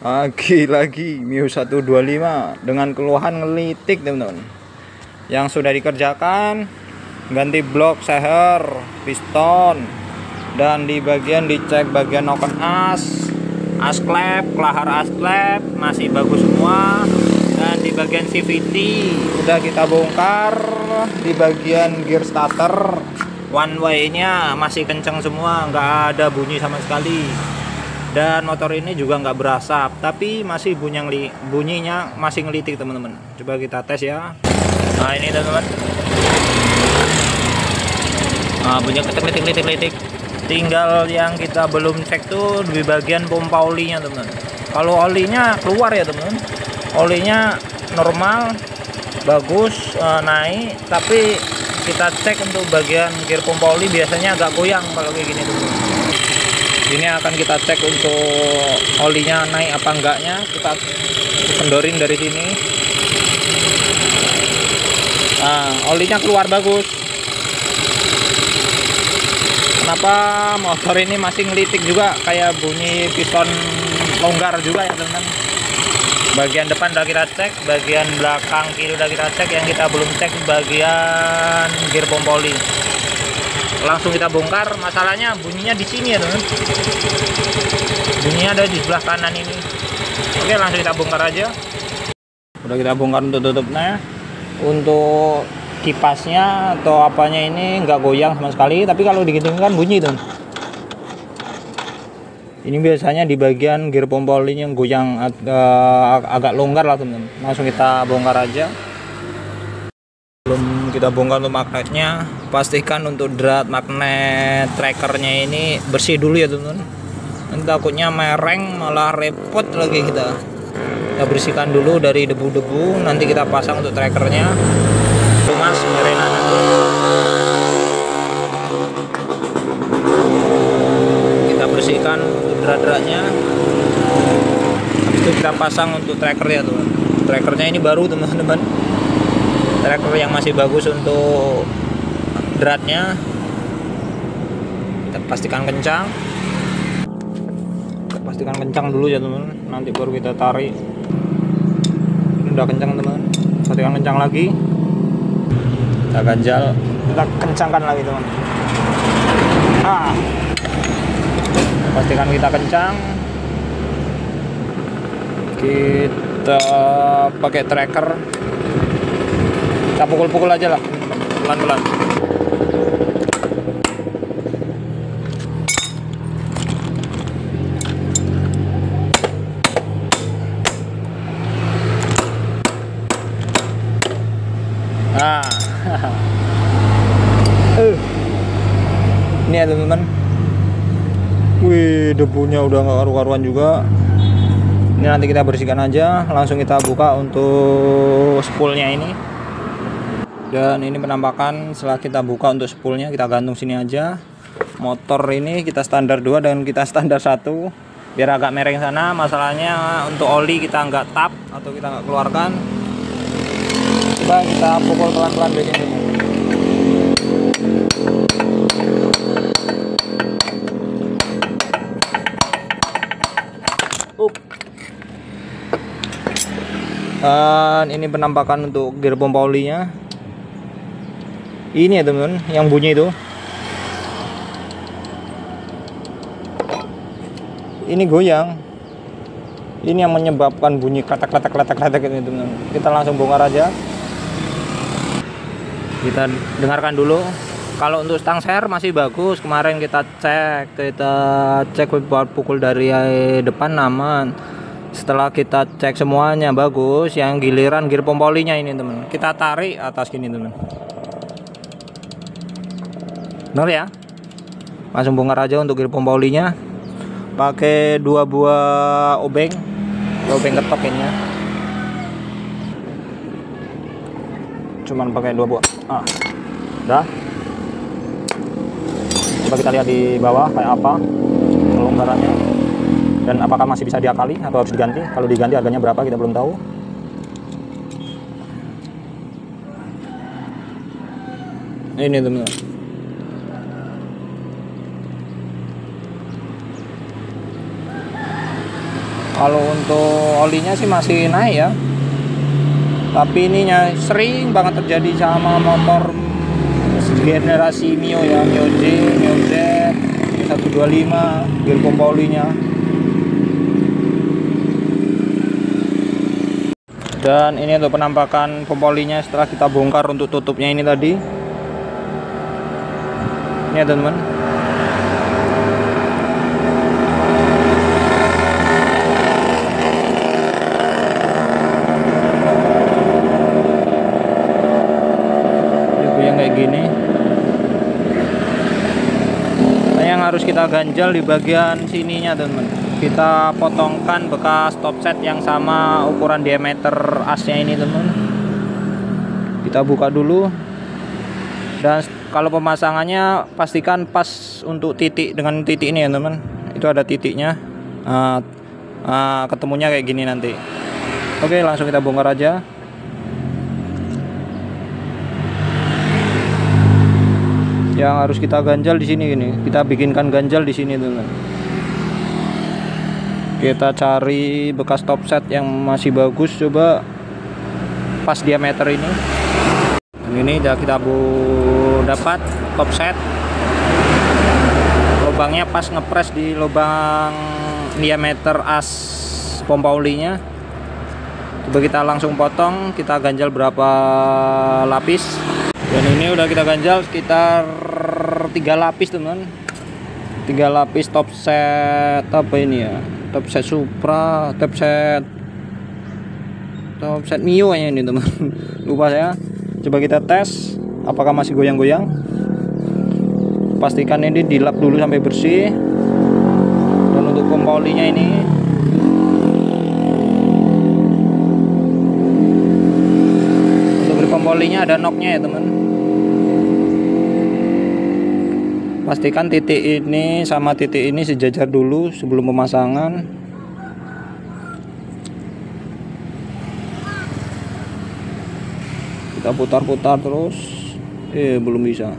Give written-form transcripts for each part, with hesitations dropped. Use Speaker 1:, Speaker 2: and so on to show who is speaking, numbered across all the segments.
Speaker 1: Lagi Mio 125 dengan keluhan ngelitik teman-teman. Yang sudah dikerjakan ganti blok seher, piston, dan di bagian dicek bagian noken as klep, kelahar as klep masih bagus semua. Dan di bagian CVT udah kita bongkar. Di bagian gear starter one way nya masih kenceng semua, nggak ada bunyi sama sekali. Dan motor ini juga nggak berasap, tapi masih bunyinya masih ngelitik teman-teman. Coba kita tes ya. Nah ini teman-teman, bunyi kelitik. Tinggal yang kita belum cek tuh di bagian pompa olinya teman-teman. Kalau olinya keluar ya teman-teman, olinya normal bagus, naik, tapi kita cek untuk bagian gear pompa oli biasanya agak goyang kalau kayak gini teman-teman. Ini akan kita cek untuk olinya naik apa enggaknya. Kita kendorin dari sini. Nah, olinya keluar bagus. Kenapa motor ini masih ngelitik juga, kayak bunyi piston longgar juga ya teman-teman. Bagian depan udah kita cek, bagian belakang kiri udah kita cek. Yang kita belum cek bagian gear pompa oli. Langsung kita bongkar. Masalahnya bunyinya di sini ya teman. Bunyinya ada di sebelah kanan ini. Oke, langsung kita bongkar aja. Udah kita bongkar untuk tutupnya. Untuk kipasnya atau apanya ini nggak goyang sama sekali, tapi kalau digituin kan bunyi teman. Ini biasanya di bagian gear pompa oli yang goyang, agak longgar lah teman-teman. Langsung kita bongkar aja. Belum kita bongkar untuk magnetnya, pastikan untuk drat magnet trackernya ini bersih dulu ya teman-teman. Nanti takutnya mereng malah repot lagi kita bersihkan dulu dari debu-debu. Nanti kita pasang untuk trackernya. Tuh mas, merenan kita bersihkan untuk drat-dratnya. Habis itu kita pasang untuk tracker ya teman. Trackernya ini baru teman-teman. Tracker yang masih bagus untuk dratnya. Kita pastikan kencang. Kita pastikan kencang dulu ya teman. Nanti baru kita tarik. Ini udah kencang teman. Pastikan kencang lagi. Kita ganjal. Kita kencangkan lagi teman. Pastikan kita kencang. Kita pakai tracker. Kita pukul-pukul aja lah, pelan-pelan. Nah, ini ya teman-teman. Wih, debunya udah nggak karu-karuan juga. Ini nanti kita bersihkan aja. Langsung kita buka untuk spoolnya ini. Dan ini penampakan setelah kita buka untuk spoolnya. Kita gantung sini aja. Motor ini kita standar 2 dan kita standar 1, biar agak mereng sana. Masalahnya untuk oli kita nggak tap atau kita nggak keluarkan. Coba kita pukul pelan-pelan begini. Dan ini penampakan untuk gear pompa olinya. Ini ya teman-teman, yang bunyi itu. Ini goyang. Ini yang menyebabkan bunyi kletek ini teman-teman. Kita langsung bongkar aja. Kita dengarkan dulu. Kalau untuk stang seher masih bagus. Kemarin kita cek buat pukul dari depan aman. Setelah kita cek semuanya bagus. Yang giliran gear pompa olinya ini teman. Kita tarik atas gini teman. Benar ya, langsung bongkar aja untuk gear pompa olinya. Pakai 2 buah obeng ketok ini ya. Cuman pakai 2 buah. Udah. Coba kita lihat di bawah kayak apa kelonggarannya dan apakah masih bisa diakali atau harus diganti. Kalau diganti harganya berapa kita belum tahu. Ini teman-teman. Kalau untuk olinya sih masih naik ya, tapi ininya sering banget terjadi sama motor generasi Mio ya, Mio J, Mio Z, Mio 125, gear pompa olinya. Dan ini untuk penampakan pompa olinya setelah kita bongkar untuk tutupnya ini tadi. Ini ya teman-teman. Kayak gini. Nah, yang harus kita ganjal di bagian sininya teman-teman, kita potongkan bekas top set yang sama ukuran diameter asnya ini teman-teman. Kita buka dulu, dan kalau pemasangannya pastikan pas untuk titik dengan titik ini ya teman-teman. Itu ada titiknya, ketemunya kayak gini nanti. Oke, langsung kita bongkar aja. Yang harus kita ganjal di sini gini, kita bikinkan ganjal di sini teman. Kita cari bekas top set yang masih bagus, coba pas diameter ini. Dan ini udah kita dapat top set, lubangnya pas ngepres di lubang diameter as pompa olinya. Coba kita langsung potong, kita ganjal berapa lapis. Dan ini udah kita ganjal sekitar 3 lapis teman, 3 lapis top set apa ini ya, top set Supra, top set Mio nya ini teman. Lupa saya. Coba kita tes apakah masih goyang-goyang. Pastikan ini dilap dulu sampai bersih. Dan untuk pompa olinya ini, untuk pompa olinya ada knocknya ya teman. Pastikan titik ini sama titik ini sejajar dulu sebelum pemasangan. Kita putar-putar terus. Belum bisa.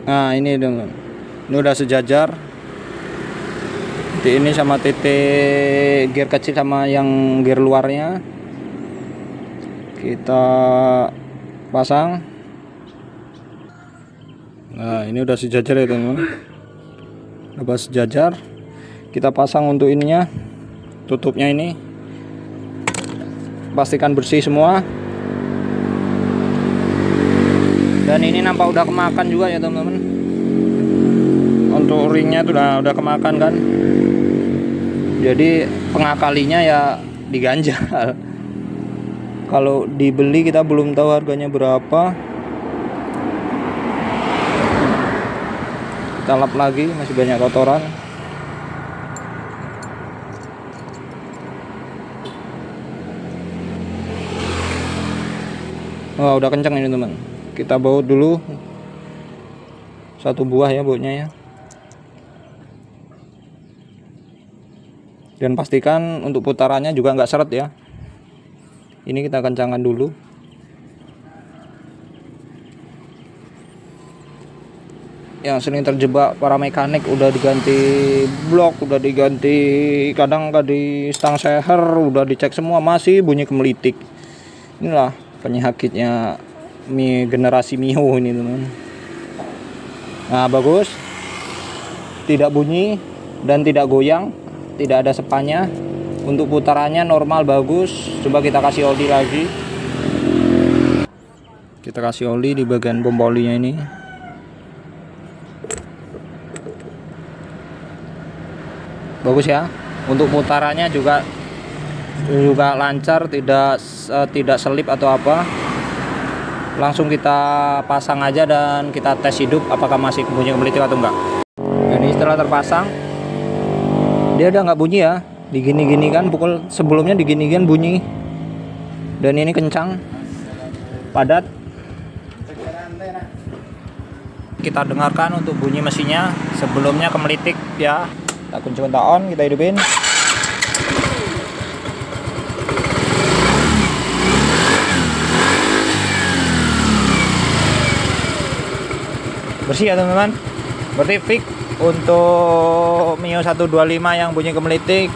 Speaker 1: Nah, ini dong. Ini udah sejajar. Titik ini sama titik gear kecil sama yang gear luarnya. Kita pasang. Nah, ini udah sejajar ya teman-teman. Udah sejajar. Kita pasang untuk ininya, tutupnya ini. Pastikan bersih semua. Dan ini nampak udah kemakan juga ya teman-teman. Untuk ringnya tuh udah kemakan kan. Jadi pengakalinya ya diganjal. Kalau dibeli kita belum tahu harganya berapa. Kita lap lagi, masih banyak kotoran. Wah, udah kencang ini teman. Kita baut dulu 1 buah ya bautnya ya. Dan pastikan untuk putarannya juga nggak seret ya. Ini kita kencangkan dulu. Yang sering terjebak para mekanik, udah diganti blok, udah diganti, kadang di stang seher, udah dicek semua masih bunyi kemelitik. Inilah penyakitnya generasi Mio ini teman. Nah, bagus, tidak bunyi dan tidak goyang, tidak ada sepannya. Untuk putarannya normal, bagus. Coba kita kasih oli lagi. Kita kasih oli di bagian pompa olinya ini. Bagus ya. Untuk putarannya juga lancar, tidak selip atau apa. Langsung kita pasang aja dan kita tes hidup apakah masih bunyi kemelitik atau enggak. Ini setelah terpasang, dia udah nggak bunyi ya. Digini-gini kan, pukul sebelumnya digini-gini bunyi. Dan ini kencang, padat. Kita dengarkan untuk bunyi mesinnya. Sebelumnya kemelitik ya. Kita kunci on, kita hidupin. bersih ya teman-teman. Berarti fix untuk Mio 125 yang bunyi gemelitik.